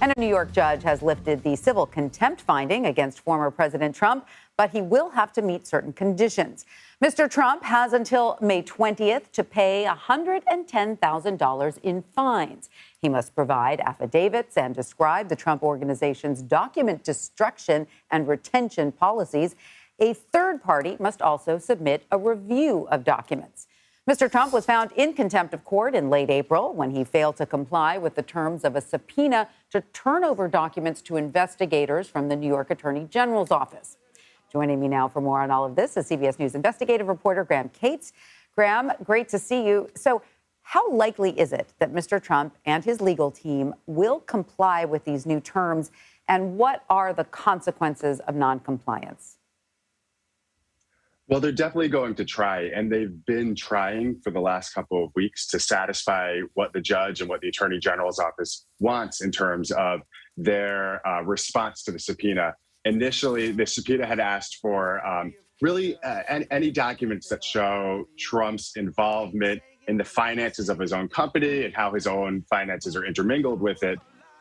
And a New York judge has lifted the civil contempt finding against former President Trump, but he will have to meet certain conditions. Mr. Trump has until May 20th to pay $110,000 in fines. He must provide affidavits and describe the Trump Organization's document destruction and retention policies. A third party must also submit a review of documents. Mr. Trump was found in contempt of court in late April when he failed to comply with the terms of a subpoena to turn over documents to investigators from the New York Attorney General's office. Joining me now for more on all of this is CBS News investigative reporter Graham Cates. Graham, great to see you. So how likely is it that Mr. Trump and his legal team will comply with these new terms, and what are the consequences of noncompliance? Well, they're definitely going to try, and they've been trying for the last couple of weeks to satisfy what the judge and what the Attorney General's office wants in terms of their response to the subpoena. Initially, the subpoena had asked for any documents that show Trump's involvement in the finances of his own company and how his own finances are intermingled with it.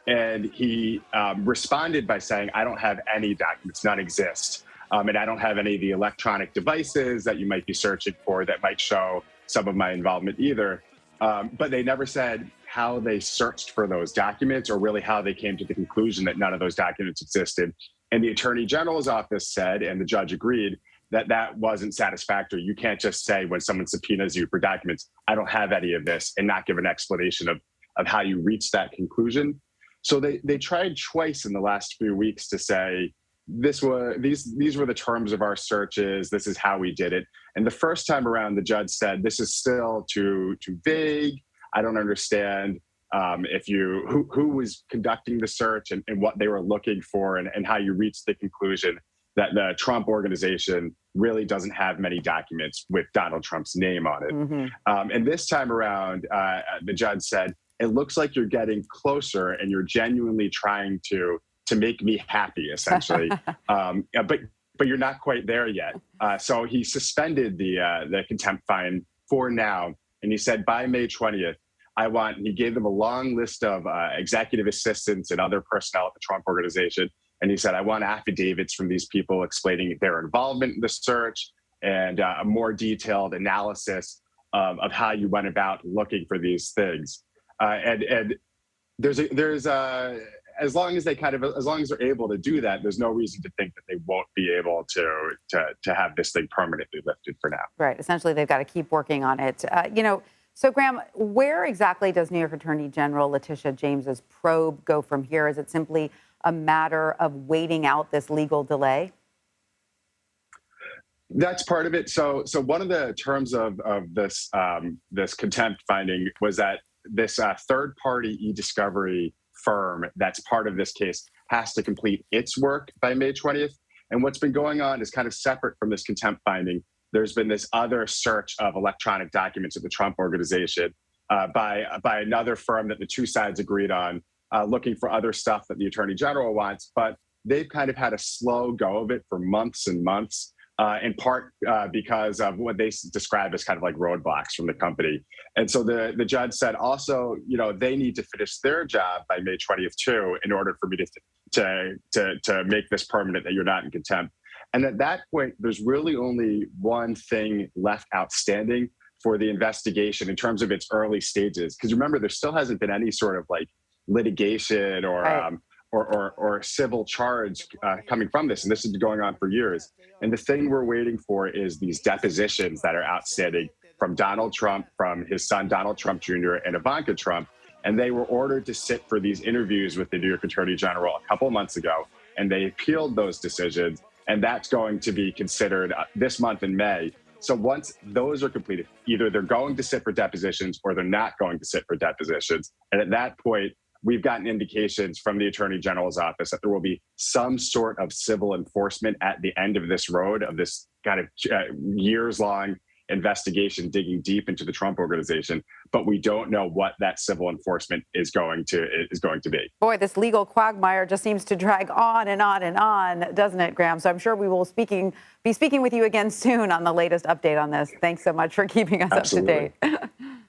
And he responded by saying, I don't have any documents, none exist. And I don't have any of the electronic devices that you might be searching for that might show some of my involvement either. But they never said how they searched for those documents or really how they came to the conclusion that none of those documents existed. And the Attorney General's office said, and the judge agreed, that that wasn't satisfactory. You can't just say when someone subpoenas you for documents, I don't have any of this, and not give an explanation of how you reach that conclusion. So they tried twice in the last few weeks to say, these were the terms of our searches. This is how we did it. And the first time around, the judge said, this is still too vague. I don't understand who was conducting the search and what they were looking for and how you reached the conclusion that the Trump Organization really doesn't have many documents with Donald Trump's name on it. Mm-hmm. And this time around, the judge said, it looks like you're getting closer and you're genuinely trying to make me happy, essentially. But you're not quite there yet. So he suspended the contempt fine for now. And he said by May 20th, he gave them a long list of executive assistants and other personnel at the Trump Organization. And he said, I want affidavits from these people explaining their involvement in the search and a more detailed analysis of how you went about looking for these things. And as long as they're able to do that, there's no reason to think that they won't be able to have this thing permanently lifted for now. Right. Essentially, they've got to keep working on it. So, Graham, where exactly does New York Attorney General Letitia James's probe go from here? Is it simply a matter of waiting out this legal delay? That's part of it. So one of the terms of this contempt finding was that this third-party e-discovery firm that's part of this case has to complete its work by May 20th. And what's been going on is kind of separate from this contempt finding. There's been this other search of electronic documents of the Trump Organization by another firm that the two sides agreed on, looking for other stuff that the Attorney General wants. But they've kind of had a slow go of it for months and months, in part because of what they describe as kind of like roadblocks from the company. And so the judge said also, they need to finish their job by May 20th too, in order for me to make this permanent, that you're not in contempt. And at that point, there's really only one thing left outstanding for the investigation in terms of its early stages. Because remember, there still hasn't been any sort of like litigation or civil charge coming from this. And this has been going on for years. And the thing we're waiting for is these depositions that are outstanding from Donald Trump, from his son, Donald Trump Jr., and Ivanka Trump. And they were ordered to sit for these interviews with the New York Attorney General a couple months ago. And they appealed those decisions. And that's going to be considered this month in May. So once those are completed, either they're going to sit for depositions or they're not going to sit for depositions. And at that point, we've gotten indications from the Attorney General's office that there will be some sort of civil enforcement at the end of this road, of this kind of years-long investigation digging deep into the Trump Organization. But we don't know what that civil enforcement is going to be. Boy, this legal quagmire just seems to drag on and on and on, doesn't it, Graham? So I'm sure we will be speaking with you again soon on the latest update on this. Thanks so much for keeping us Absolutely. up to date.